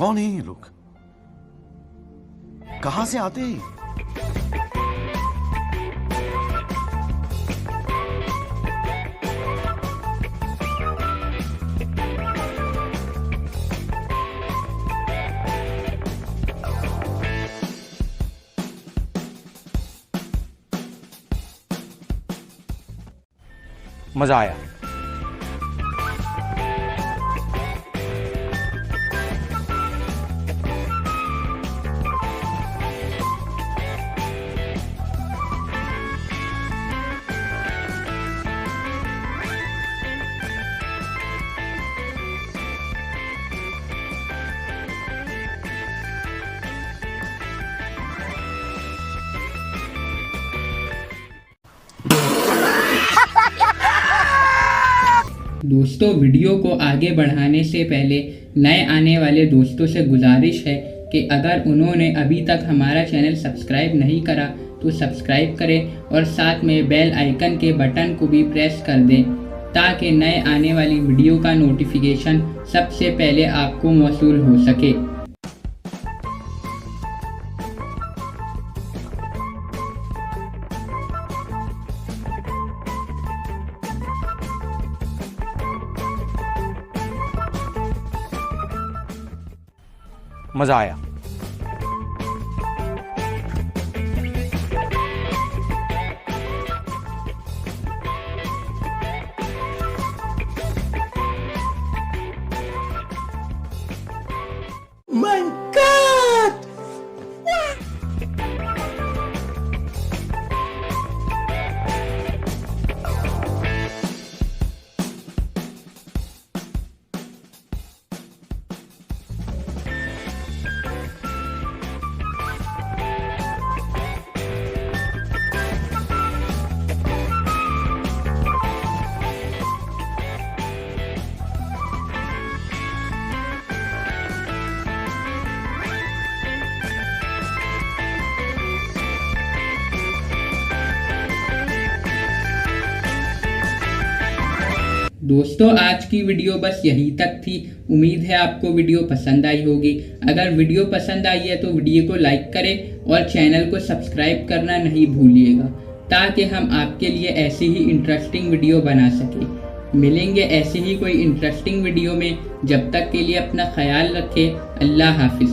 कौन है ये लोग? कहां से आते हैं? मजा आया। दोस्तों, वीडियो को आगे बढ़ाने से पहले नए आने वाले दोस्तों से गुजारिश है कि अगर उन्होंने अभी तक हमारा चैनल सब्सक्राइब नहीं करा तो सब्सक्राइब करें और साथ में बेल आइकन के बटन को भी प्रेस कर दें ताकि नए आने वाली वीडियो का नोटिफिकेशन सबसे पहले आपको मौसूल हो सके। मजा आया। My God! दोस्तों, आज की वीडियो बस यही तक थी। उम्मीद है आपको वीडियो पसंद आई होगी। अगर वीडियो पसंद आई है तो वीडियो को लाइक करें और चैनल को सब्सक्राइब करना नहीं भूलिएगा ताकि हम आपके लिए ऐसी ही इंटरेस्टिंग वीडियो बना सकें। मिलेंगे ऐसी ही कोई इंटरेस्टिंग वीडियो में। जब तक के लिए अपना ख्याल रखें। अल्लाह हाफिज।